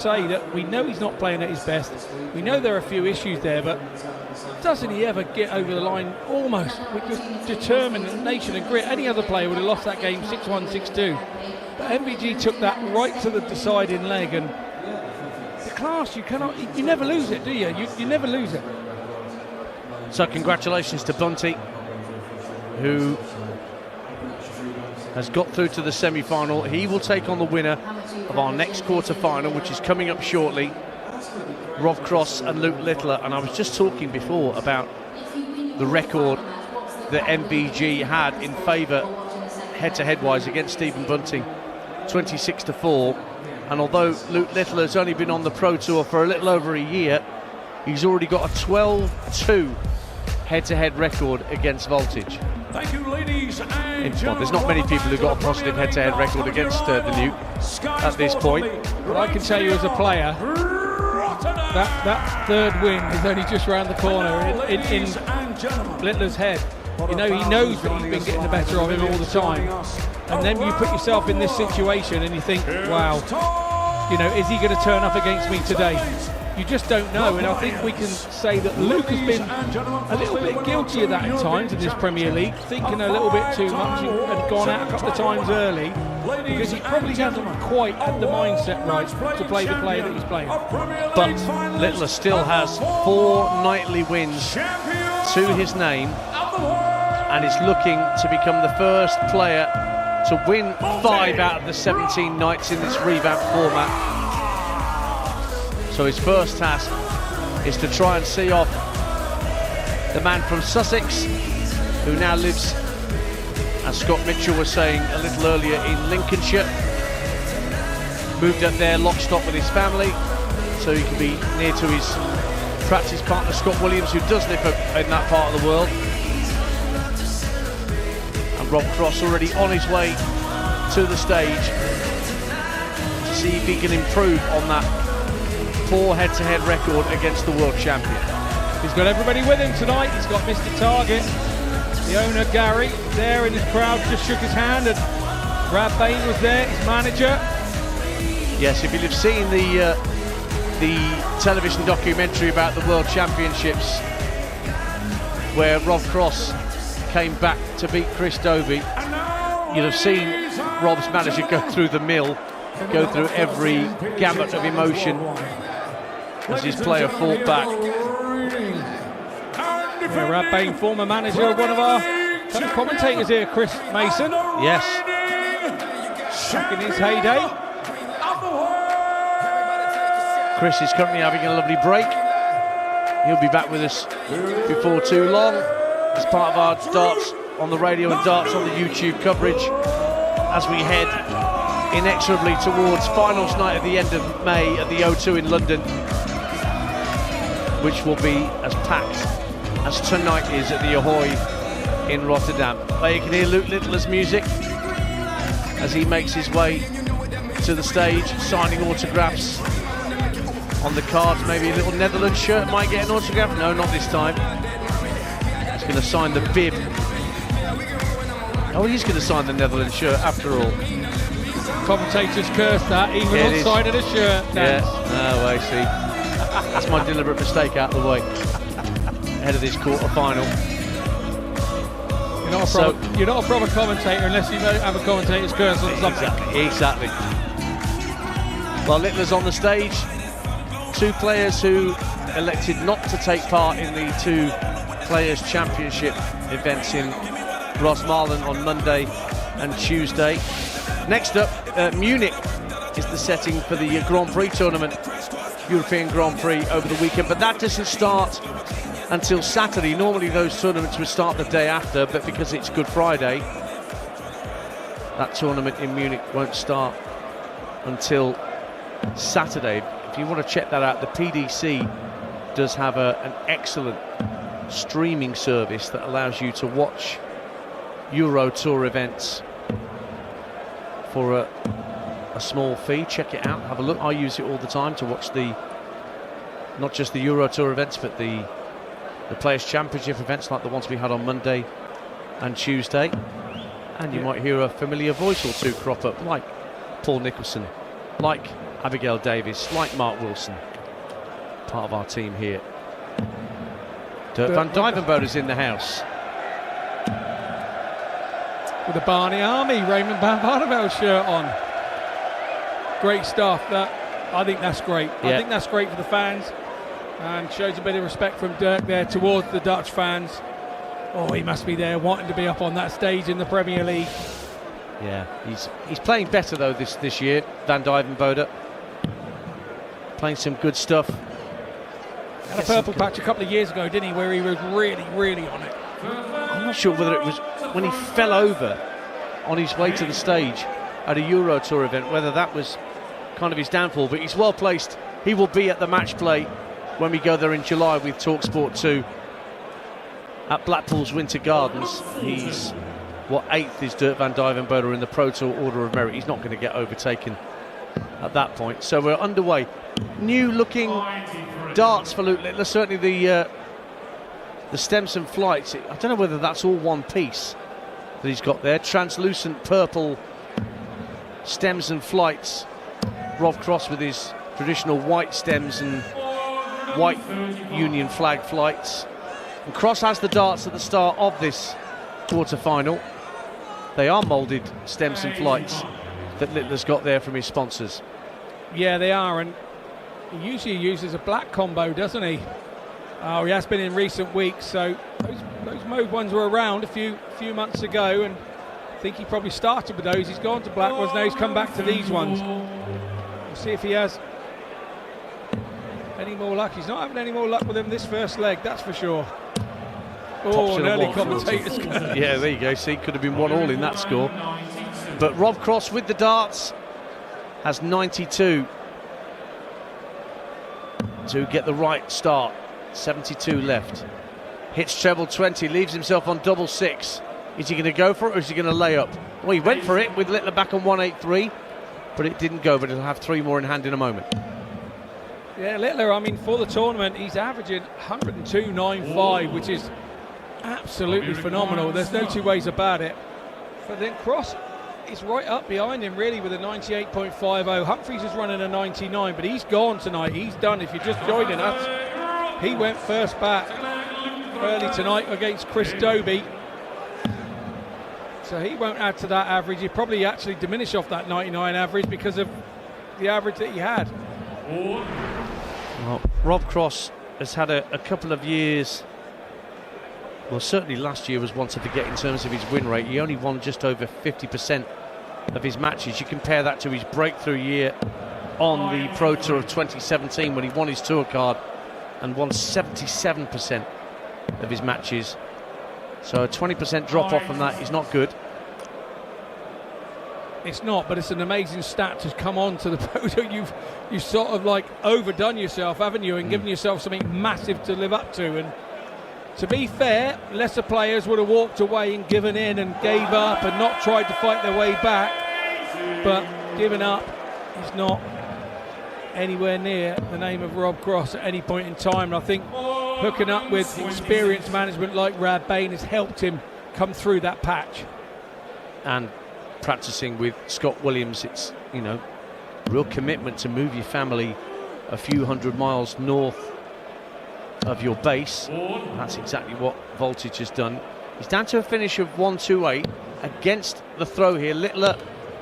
say that we know he's not playing at his best. We know there are a few issues there, but doesn't he ever get over the line almost with just determination and grit? Any other player would have lost that game 6-1, 6-2. But MVG took that right to the deciding leg, and the class, you never lose it, do you? You never lose it. So congratulations to Bunty, who has got through to the semi-final. He will take on the winner of our next quarter-final, which is coming up shortly, Rob Cross and Luke Littler. And I was just talking before about the record that MVG had in favour head-to-head wise against Stephen Bunting, 26-4. And although Luke Littler has only been on the Pro Tour for a little over a year, he's already got a 12-2 head-to-head record against Voltage. Thank you, ladies and gentlemen. There's not many people who've got a positive head-to-head record against the Newt at this point. But I can tell you as a player, that third win is only just round the corner in Littler's head. You know, he knows that he's been getting the better of him all the time. And then you put yourself in this situation and you think, wow, you know, is he going to turn up against me today? You just don't know, and I think we can say that Luke has been a little bit guilty of that at times in this Premier League, thinking a little bit too much and gone out a couple of times early, because he probably hasn't quite had the mindset right to play the player that he's playing. But Littler still has 4 nightly wins to his name, and is looking to become the first player to win 5 out of the 17 nights in this revamped format. So his first task is to try and see off the man from Sussex, who now lives, as Scott Mitchell was saying a little earlier, in Lincolnshire. Moved up there lock stock with his family, so he can be near to his practice partner Scott Williams, who does live in that part of the world. And Rob Cross already on his way to the stage to see if he can improve on that 4 head-to-head record against the world champion. He's got everybody with him tonight. He's got Mr. Target, the owner Gary, there in his crowd, just shook his hand, and Brad Bain was there, his manager. Yes, if you'd have seen the television documentary about the World Championships, where Rob Cross came back to beat Chris Dobey, you'd have seen Rob's manager go through the mill, go through every gamut of emotion as his player fought back. Brad Bain, former manager of one of our commentators here, Chris Mason. Yes. Back in his heyday. Chris is currently having a lovely break. He'll be back with us before too long as part of our Darts on the radio and Darts on the YouTube coverage as we head inexorably towards finals night at the end of May at the O2 in London, which will be as packed as tonight is at the Ahoy in Rotterdam. There you can hear Luke Littler's music as he makes his way to the stage, signing autographs on the cards. Maybe a little Netherlands shirt might get an autograph. No, not this time. He's going to sign the bib. Oh, he's going to sign the Netherlands shirt after all. Commentators curse that, even on signing a shirt. Yeah, no way, see. That's my deliberate mistake out of the way. Ahead of this quarter-final. You're not a proper commentator unless you don't have a commentator's curse on something. Exactly. Well, Littler's on the stage. 2 players who elected not to take part in the 2 Players' Championship events in Rosmalen on Monday and Tuesday. Next up, Munich is the setting for the Grand Prix tournament, European Grand Prix over the weekend, but that doesn't start until Saturday. Normally those tournaments would start the day after, but because it's Good Friday, that tournament in Munich won't start until Saturday. If you want to check that out, the PDC does have an excellent streaming service that allows you to watch Euro Tour events for a small fee. Check it out, have a look. I use it all the time to watch not just the Euro Tour events, but the Players' Championship events like the ones we had on Monday and Tuesday. And you might hear a familiar voice or two crop up, like Paul Nicholson, like Abigail Davis, like Mark Wilson, part of our team here. Dirk van Dijvenbode's in the house. With the Barney Army Raymond van Barneveld shirt on. Great stuff. I think that's great. Yeah. I think that's great for the fans and shows a bit of respect from Dirk there towards the Dutch fans. Oh, he must be there wanting to be up on that stage in the Premier League. Yeah, he's playing better though this year, Van Dijvenbode. Playing some good stuff. Had a purple patch a couple of years ago, didn't he, where he was really, really on it. I'm not sure whether it was when he fell over on his way to the stage at a Euro Tour event, whether that was kind of his downfall, but he's well placed. He will be at the match play when we go there in July with talkSPORT 2 at Blackpool's Winter Gardens. He's, 8th is Dirk van Dijvenbode in the Pro Tour Order of Merit. He's not going to get overtaken at that point. So we're underway. New looking darts for Luke Littler. Certainly the stems and flights. I don't know whether that's all one piece that he's got there. Translucent purple stems and flights. Rob Cross with his traditional white stems and white Union flag flights. And Cross has the darts at the start of this quarter-final. They are moulded stems and flights that Littler's got there from his sponsors. Yeah, they are, and he usually uses a black combo, doesn't he? Oh, he has been in recent weeks, so those mauve ones were around a few months ago, and I think he probably started with those. He's gone to black ones, now he's come back to these ones. We'll see if he has any more luck. He's not having any more luck with him this first leg, that's for sure. Oh, an early commentator's curse. Yeah, there you go. See, could have been 1-1 in that score. But Rob Cross with the darts has 92 to get the right start. 72 left. Hits treble 20, leaves himself on double 6. Is he going to go for it or is he going to lay up? Well, he went for it with Littler back on 183, but it didn't go, but he'll have 3 more in hand in a moment. Yeah, Littler, I mean, for the tournament, he's averaging 102.95, which is absolutely phenomenal. There's no two ways about it. But then Cross is right up behind him, really, with a 98.50. Humphries is running a 99, but he's gone tonight. He's done. If you're just joining us, he went first bat early tonight against Chris Dobey. So he won't add to that average. He'll probably actually diminish off that 99 average because of the average that he had. Well, Rob Cross has had a couple of years. Well, certainly last year was one to forget in terms of his win rate. He only won just over 50% of his matches. You compare that to his breakthrough year on the Pro Tour of 2017 when he won his tour card and won 77% of his matches. So a 20% drop off from that is not good. It's not, but it's an amazing stat to come on to the podium. You've sort of like overdone yourself, haven't you, and given yourself something massive to live up to. And to be fair, lesser players would have walked away and given in and gave up and not tried to fight their way back. But giving up is not anywhere near the name of Rob Cross at any point in time. And I think hooking up with experienced management like Rad Bain has helped him come through that patch. And practicing with Scott Williams, it's, you know, real commitment to move your family a few hundred miles north of your base. That's exactly what Voltage has done. He's down to a finish of 128 against the throw here. Littler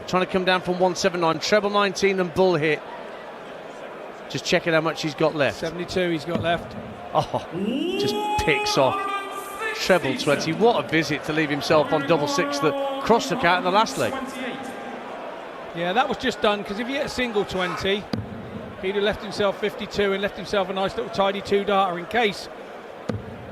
trying to come down from 179, treble 19 and bull hit. Just checking how much he's got left. 72 he's got left. Oh, just picks off treble 20. What a visit to leave himself on double 6 that Cross took out in the last leg. Yeah, that was just done because if he hit a single 20, he'd have left himself 52 and left himself a nice little tidy 2-darter in case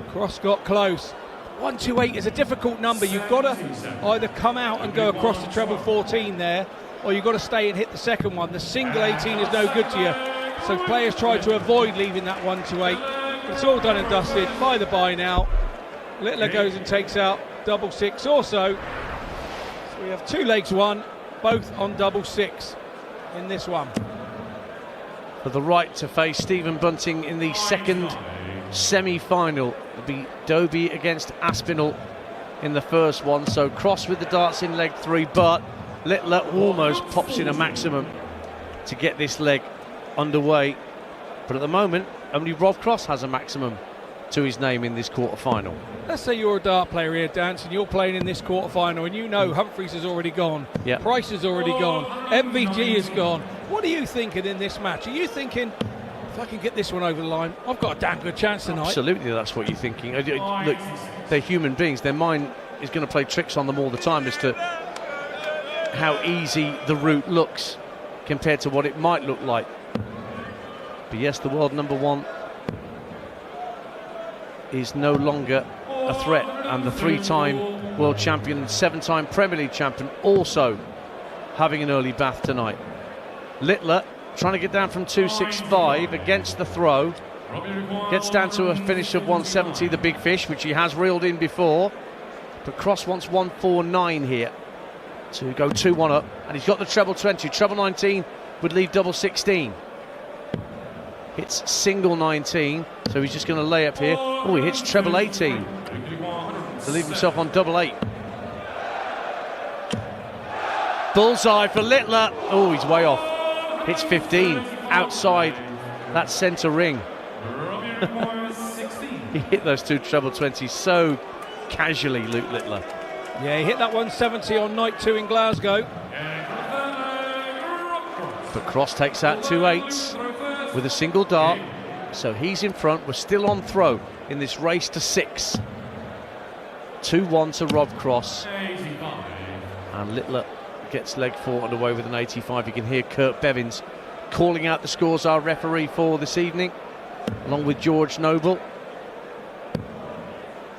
Cross got close. 128 is a difficult number. You've got to either come out and go across the treble 14 there, or you've got to stay and hit the second one. The single 18 is no good to you, so players try to avoid leaving that 128. It's all done and dusted. By the by now, Littler goes and takes out double 6 also. So we have 2 legs won, both on double 6 in this one. For the right to face Stephen Bunting in the second semi-final. It'll be Dobey against Aspinall in the first one. So Cross with the darts in leg 3, but Littler almost pops in a maximum to get this leg underway. But at the moment, only Rob Cross has a maximum to his name in this quarter-final. Let's say you're a dart player here, Dance, and you're playing in this quarter-final, and you know Humphries has already gone, Price has already gone, MVG has gone. What are you thinking in this match? Are you thinking, if I can get this one over the line, I've got a damn good chance tonight? Absolutely, that's what you're thinking. Look, they're human beings. Their mind is going to play tricks on them all the time as to how easy the route looks compared to what it might look like. But yes, the world number one is no longer a threat, and the 3-time world champion and 7-time Premier League champion also having an early bath tonight. Littler trying to get down from 265 against the throw, gets down to a finish of 170, the big fish, which he has reeled in before, but Cross wants 149 here to go 2-1 up, and he's got the treble 20. Treble 19 would leave double 16. Hits single 19, so he's just going to lay up here. Oh, he hits treble 18 to leave himself on double 8. Bullseye for Littler. Oh, he's way off. Hits 15 outside that centre ring. He hit those two treble 20s so casually, Luke Littler. Yeah, he hit that 170 on night 2 in Glasgow. But Cross takes out 2-8s with a single dart, so he's in front. We're still on throw in this race to 6. 2-1 to Rob Cross, and Littler gets leg 4 underway with an 85. You can hear Kurt Bevins calling out the scores, our referee for this evening, along with George Noble.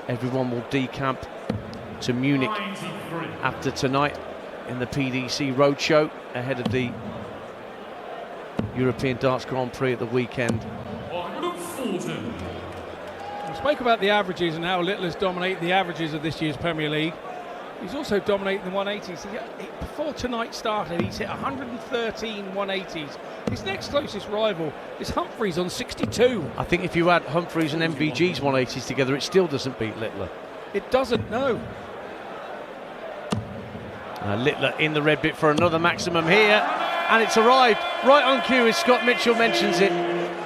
Everyone will decamp to Munich after tonight in the PDC Roadshow ahead of the European Darts Grand Prix at the weekend. We spoke about the averages and how Littler's dominated the averages of this year's Premier League. He's also dominated the 180s. Before tonight started, he's hit 113 180s. His next closest rival is Humphries on 62. I think if you add Humphries and MVG's 180s together, it still doesn't beat Littler. It doesn't, no. Littler in the red bit for another maximum here, and it's arrived right on cue as Scott Mitchell mentions it.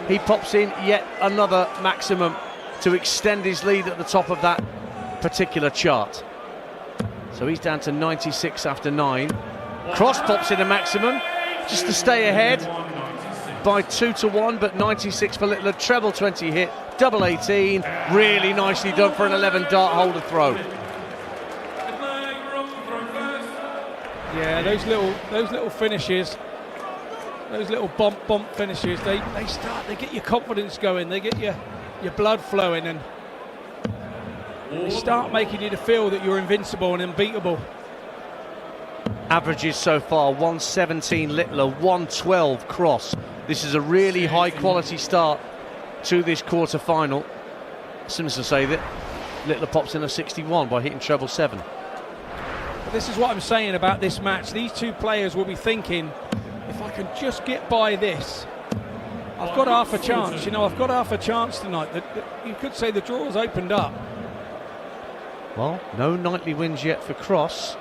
He pops in yet another maximum to extend his lead at the top of that particular chart. So he's down to 96 after 9. Cross pops in a maximum just to stay ahead by 2-1, but 96 for Littler. Treble 20 hit, double 18. Really nicely done for an 11 dart holder throw. Yeah, those little finishes, those little bump finishes, they get your confidence going, they get your blood flowing, and they start making you to feel that you're invincible and unbeatable. Averages so far, 117 Littler, 112 Cross. This is a really high quality start to this quarter-final. Seems to say that Littler pops in a 61 by hitting treble 7. But this is what I'm saying about this match. These two players will be thinking, if I can just get by this, I've got half a chance. You know, I've got half a chance tonight. You could say the draw has opened up. Well, no nightly wins yet for Cross.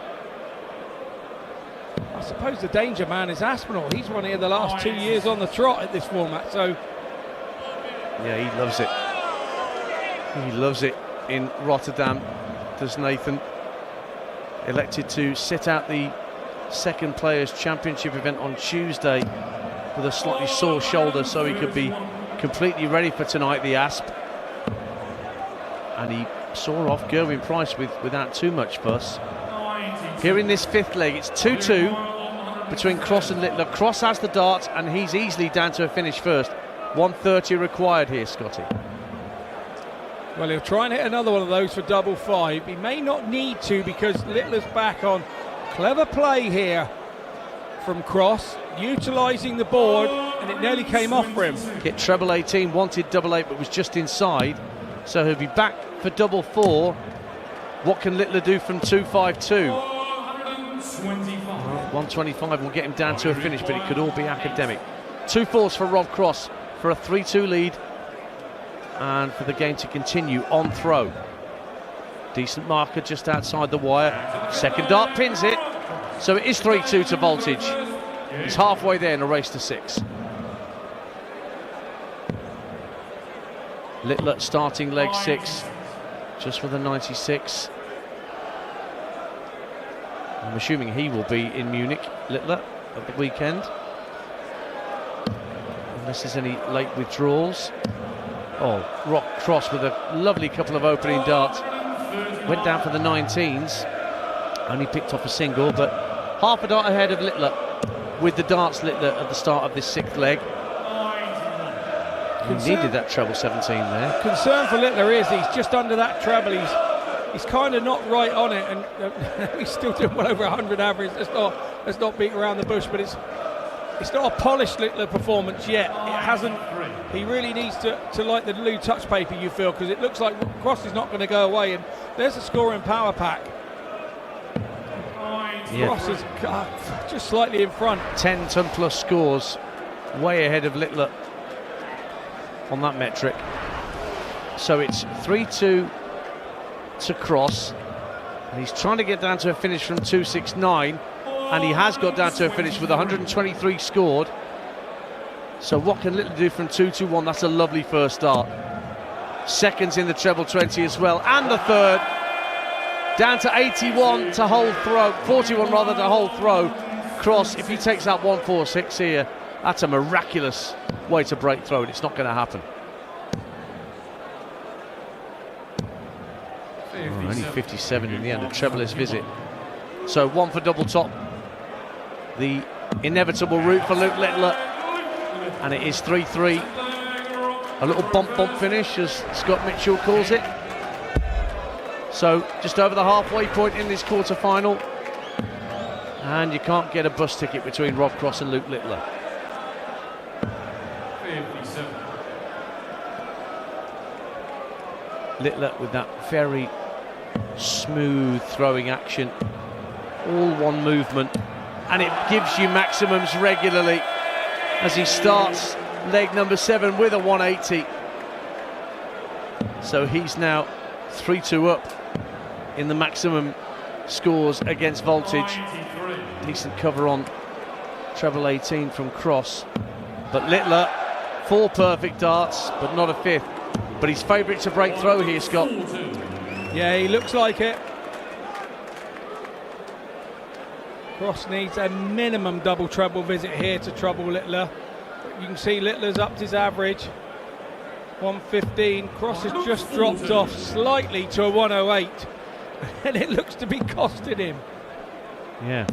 I suppose the danger man is Aspinall. He's won here the last 2 years on the trot at this format, so... Yeah, he loves it. He loves it in Rotterdam, does Nathan. Elected to sit out the second Players' Championship event on Tuesday with a slightly sore shoulder, so he could be completely ready for tonight, the Asp. And he saw off Gerwyn Price without too much fuss. Here in this fifth leg, it's 2-2 between Cross and Littler. Cross has the dart, and he's easily down to a finish first. 130 required here, Scotty. Well, he'll try and hit another one of those for double 5. He may not need to, because Littler's back on. Clever play here from Cross, utilising the board, and it nearly came off for him. Hit treble 18, wanted double 8, but was just inside. So he'll be back for double 4. What can Littler do from 252? 125 will get him down to a finish, but it could all be academic. 2 4s for Rob Cross for a 3-2 lead, and for the game to continue on throw. Decent marker just outside the wire. Second dart pins it, so it is 3-2 to Voltage. He's halfway there in a race to 6. Littler starting leg 6, just with a 96. I'm assuming he will be in Munich, Littler, at the weekend. Unless there's any late withdrawals. Oh, Rock Cross with a lovely couple of opening darts. Went down for the 19s. Only picked off a single, but half a dart ahead of Littler with the darts Littler at the start of this 6th leg. He needed that treble 17 there. Concern for Littler is he's just under that treble. He's kind of not right on it, and he's still doing well over 100 average. Let's not beat around the bush, but it's not a polished Littler performance yet. It hasn't. He really needs to like the blue touch paper, you feel, because it looks like Cross is not going to go away, and there's a scoring power pack. Yeah. Cross is just slightly in front. 10 ton plus scores, way ahead of Littler on that metric. So it's 3-2 to Cross, and he's trying to get down to a finish from 269, and he has got down to a finish with 123 scored. So what can Littler do from 2-1? That's a lovely first start. Seconds in the treble 20 as well, and the third. Down to 81 to hold throw, 41 rather to hold throw. Cross, if he takes that 1-4-6 here, that's a miraculous way to break throw, and it's not going to happen. Only 57 in the end, a trebleless visit. So 1 for double top. The inevitable route for Luke Littler, and it is 3-3. A little bump finish, as Scott Mitchell calls it. So just over the halfway point in this quarter-final, and you can't get a bus ticket between Rob Cross and Luke Littler. 57. Littler with that very smooth throwing action, all one movement, and it gives you maximums regularly as he starts leg number 7 with a 180. So he's now 3-2 up in the maximum scores against Voltage. Decent cover on treble 18 from Cross, but Littler 4 perfect darts but not a 5th, but he's favourite to break throw here, Scott. Yeah, he looks like it. Cross needs a minimum double treble visit here to trouble Littler. You can see Littler's upped his average, 115. Cross has just dropped off slightly to a 108, and it looks to be costing him. Yeah,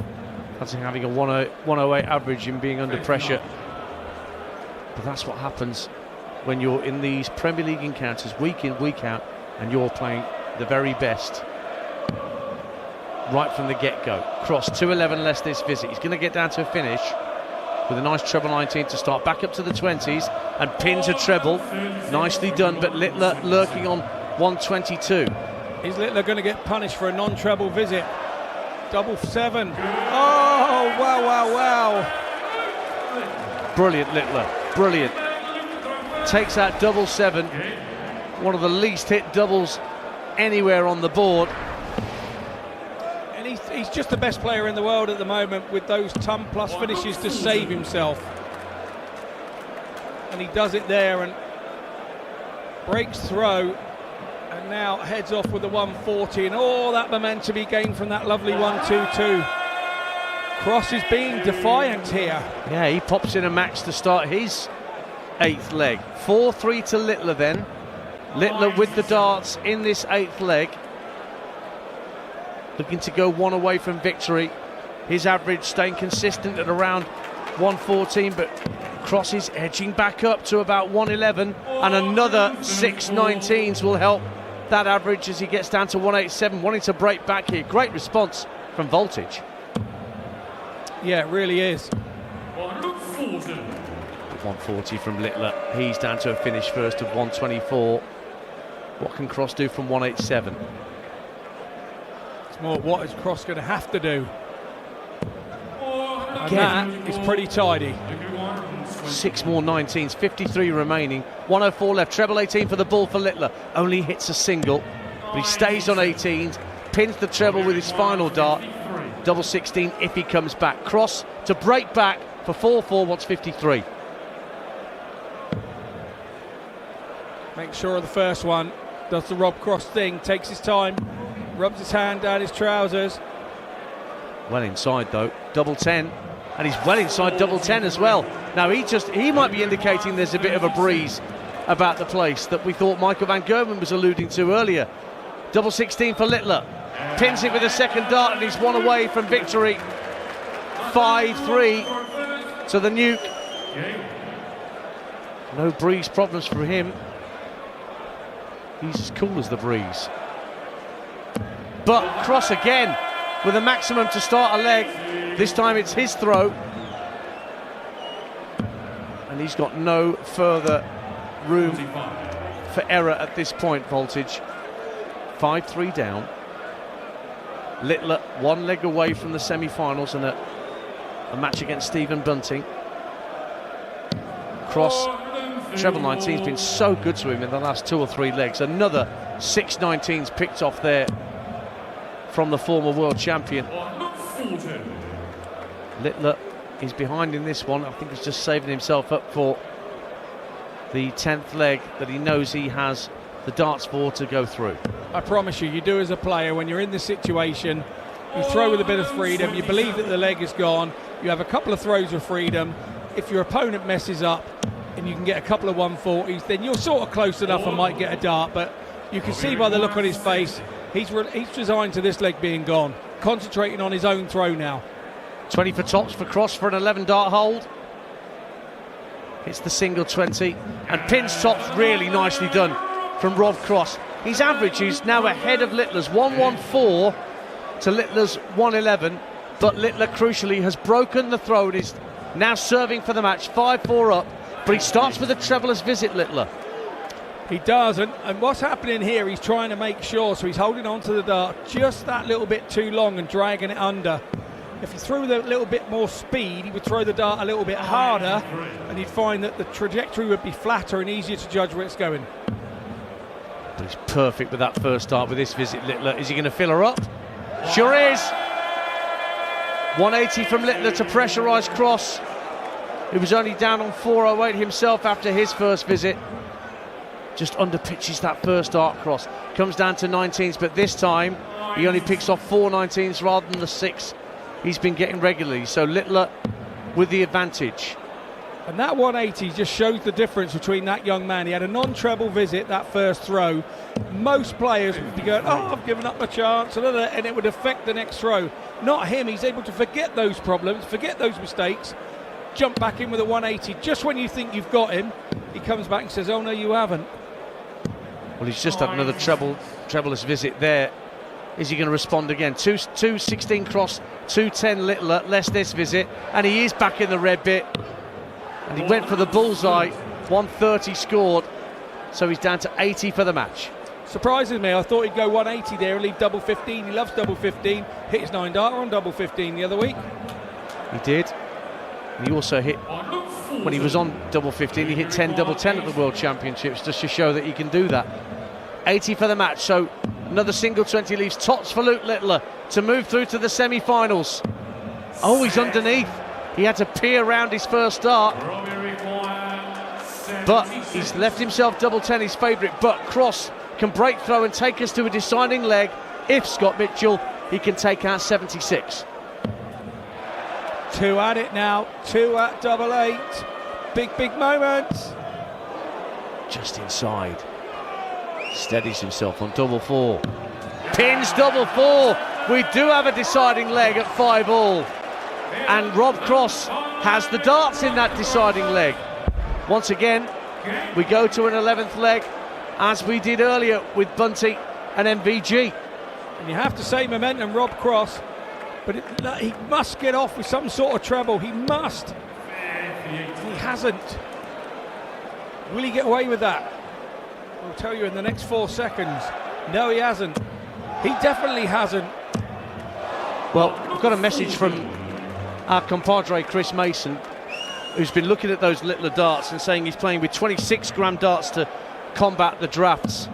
that's having a 108 average and being under pressure. But that's what happens when you're in these Premier League encounters week in, week out, and you're playing the very best right from the get-go. Cross 211 less this visit. He's going to get down to a finish with a nice treble 19 to start, back up to the 20s and pins a treble. Nicely done, but Littler lurking on 122. Is Littler going to get punished for a non-treble visit? Double 7. Oh, wow. Brilliant, Littler, brilliant. Takes that double 7, one of the least hit doubles anywhere on the board. And he's just the best player in the world at the moment with those ton plus finishes to save himself. And he does it there and breaks throw, and now heads off with the 140, and all that momentum he gained from that lovely 122. Cross is being defiant here. Yeah, he pops in a max to start his 8th leg. 4-3 to Littler then. Littler with the darts in this 8th leg, looking to go 1 away from victory. His average staying consistent at around 114, but Cross is edging back up to about 111, and another 619s will help that average as he gets down to 187, wanting to break back here. Great response from Voltage. Yeah, it really is. 140 from Littler. He's down to a finish first of 124. What can Cross do from 187? It's more, what is Cross going to have to do? And Again, that is pretty tidy. 6 more 19s, 53 remaining. 104 left, treble 18 for the ball for Littler. Only hits a single, but he stays on 18s, pins the treble with his final dart. Double 16 if he comes back. Cross to break back for 4-4, wants 53. Make sure of the first one. Does the Rob Cross thing, takes his time, rubs his hand down his trousers. Well inside though, double 10, and he's well inside double 10 as well. Now he might be indicating there's a bit of a breeze about the place that we thought Michael van Gerwen was alluding to earlier. Double 16 for Littler, pins it with a second dart, and he's one away from victory. 5-3 to the Nuke. No breeze problems for him. He's as cool as the breeze. But Cross again with a maximum to start a leg. This time it's his throw. And he's got no further room for error at this point, Voltage. 5-3 down. Littler one leg away from the semi-finals and a match against Stephen Bunting. Cross, treble 19's been so good to him in the last 2 or 3 legs. Another 6 19s picked off there from the former world champion. Littler is behind in this one. I think he's just saving himself up for the 10th leg that he knows he has the darts for to go through. I promise you do as a player when you're in this situation. You throw with a bit of freedom, you believe that the leg is gone, you have a couple of throws of freedom. If your opponent messes up and you can get a couple of 140s, then you're sort of close enough and might get a dart, but you can see by the look on his face, he's resigned to this leg being gone, concentrating on his own throw now. 20 for tops for Cross for an 11 dart hold. It's the single 20 and pins tops, really nicely done from Rob Cross. His average is now ahead of Littler's, 114 to Littler's 111, but Littler crucially has broken the throw and is now serving for the match, 5-4 up, but he starts with a trebleless visit, Littler. He does, and what's happening here, he's trying to make sure, so he's holding on to the dart just that little bit too long and dragging it under. If he threw with a little bit more speed, he would throw the dart a little bit harder, and he'd find that the trajectory would be flatter and easier to judge where it's going. But he's perfect with that first dart with this visit, Littler. Is he going to fill her up? Sure is. 180 from Littler to pressurise Cross, who was only down on 408 himself after his first visit. Just under pitches that first dart. Cross comes down to 19s, but this time he only picks off 4 19s rather than the 6 he's been getting regularly. So Littler with the advantage. And that 180 just shows the difference between that young man. He had a non-treble visit that first throw. Most players would be going, oh, I've given up my chance, and it would affect the next throw. Not him. He's able to forget those problems, forget those mistakes, jump back in with a 180. Just when you think you've got him, he comes back and says, oh no, you haven't. Well, he's just had another trebleless visit there. Is he going to respond again? 2-16 Cross, 2-10 Littler, less this visit, and he is back in the red bit. And he went for the bullseye, 130 scored, so he's down to 80 for the match. Surprises me, I thought he'd go 180 there and leave double 15. He loves double 15, hit his 9-darter on double 15 the other week. He did. And he also hit, when he was on double 15, he hit 10 double 10 at the World Championships, just to show that he can do that. 80 for the match, so another single 20 leaves tots for Luke Littler to move through to the semi-finals. Oh, he's underneath. He had to peer around his first dart, but he's left himself double 10, his favourite. But Cross can break through and take us to a deciding leg. If Scott Mitchell, he can take out 76. 2 at it now, 2 at double 8. Big moment. Just inside. Steadies himself on double 4. Pins double 4. We do have a deciding leg at 5-all. And Rob Cross has the darts in that deciding leg. Once again, we go to an 11th leg, as we did earlier with Bunting and MVG. And you have to say momentum, Rob Cross, but he must get off with some sort of treble. He must. He hasn't. Will he get away with that? I'll tell you in the next 4 seconds. No, he hasn't. He definitely hasn't. Well, I've got a message from our compadre Chris Mason, who's been looking at those Littler darts and saying he's playing with 26-gram darts to combat the drafts.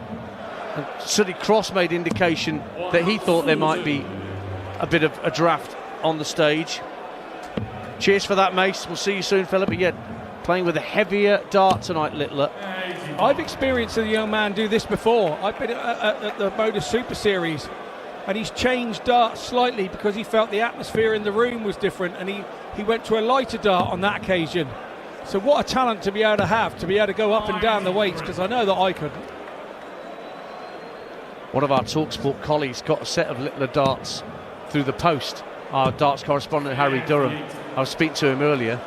And certainly Cross made indication that he thought there might be a bit of a draft on the stage. Cheers for that, Mace. We'll see you soon, Philip. But yeah, playing with a heavier dart tonight, Littler. I've experienced a young man do this before. I've been at the Motor Super Series, and he's changed darts slightly because he felt the atmosphere in the room was different, and he went to a lighter dart on that occasion. So what a talent to be able to go up and down the weights, because I know that I couldn't. One of our talkSPORT colleagues got a set of Littler darts through the post. Our darts correspondent, Harry Durham, I was speaking to him earlier,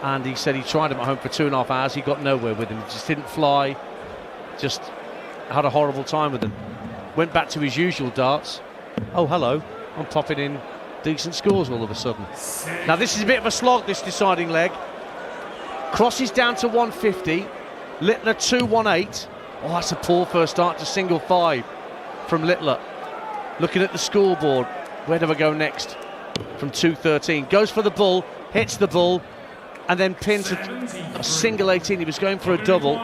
and he said he tried them at home for 2.5 hours. He got nowhere with them. He just didn't fly, just had a horrible time with them. Went back to his usual darts. Oh, hello. I'm popping in decent scores all of a sudden. Now, this is a bit of a slog, this deciding leg. Crosses down to 150. Littler 218. Oh, that's a poor first start to single 5 from Littler. Looking at the scoreboard, where do I go next? From 213. Goes for the bull, hits the bull, and then pins a single 18. He was going for a double.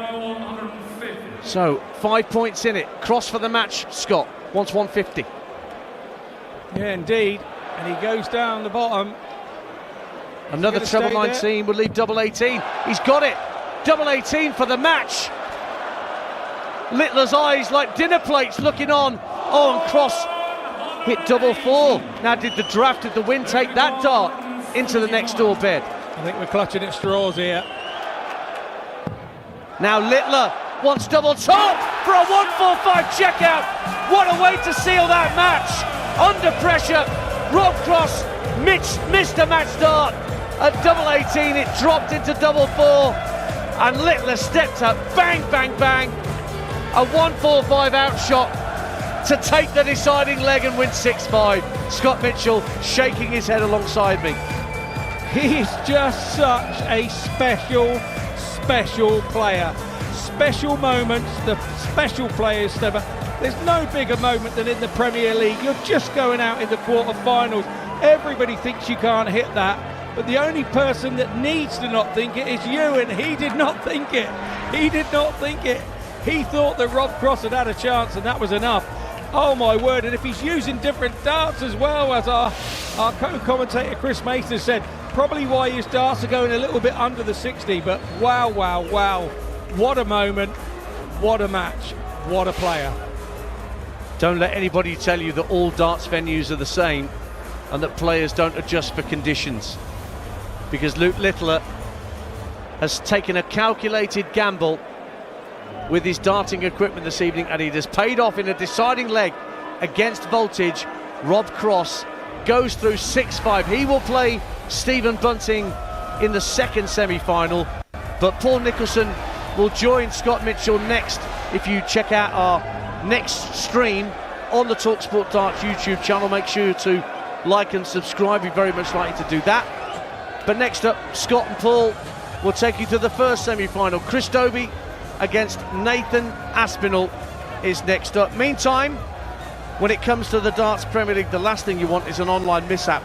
So 5 points in it. Cross for the match, Scott. Wants 150. Yeah, indeed. And he goes down the bottom. Another treble 19 would leave double 18. He's got it. Double 18 for the match. Littler's eyes like dinner plates looking on. Oh, and Cross hit double 4. Now, did the draft of the wind take that dart into the next door bed? I think we're clutching at straws here. Now Littler wants double top for a 145 checkout. What a way to seal that match. Under pressure, Rob Cross missed a match dart. At double 18, it dropped into double 4. And Littler stepped up, bang, bang, bang. A 145 outshot to take the deciding leg and win 6-5. Scott Mitchell shaking his head alongside me. He's just such a special player. Special moments, the special players, there's no bigger moment than in the Premier League. You're just going out in the quarter-finals. Everybody thinks you can't hit that, but the only person that needs to not think it is you, and he did not think it. He did not think it. He thought that Rob Cross had a chance, and that was enough. Oh my word, and if he's using different darts as well, as our co-commentator Chris Mason said, probably why his darts are going a little bit under the 60, but wow. What a moment, what a match, what a player. Don't let anybody tell you that all darts venues are the same and that players don't adjust for conditions, because Luke Littler has taken a calculated gamble with his darting equipment this evening, and it has paid off in a deciding leg against Voltage. Rob Cross goes through 6-5. He will play Stephen Bunting in the second semi-final, but Paul Nicholson will join Scott Mitchell next. If you check out our next stream on the talkSPORT Darts YouTube channel, make sure to like and subscribe. We'd very much like you to do that. But next up, Scott and Paul will take you to the first semi-final. Chris Dobey against Nathan Aspinall is next up. Meantime, when it comes to the Darts Premier League, the last thing you want is an online mishap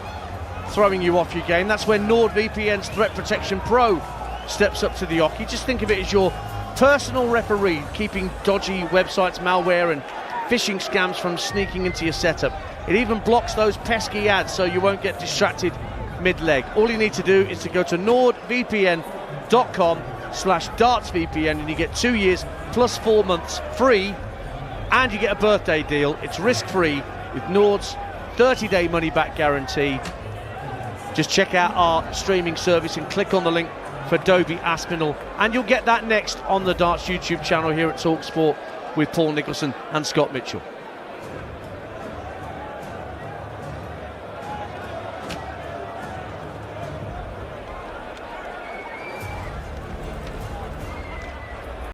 throwing you off your game. That's where NordVPN's Threat Protection Pro steps up to the oche. Just think of it as your personal referee, keeping dodgy websites, malware and phishing scams from sneaking into your setup. It even blocks those pesky ads so you won't get distracted mid-leg. All you need to do is to go to nordvpn.com/dartsvpn and you get 2 years plus 4 months free, and you get a birthday deal. It's risk-free with Nord's 30-day money-back guarantee. Just check out our streaming service and click on the link for Dobey Aspinall, and you'll get that next on the Darts YouTube channel here at talkSPORT with Paul Nicholson and Scott Mitchell.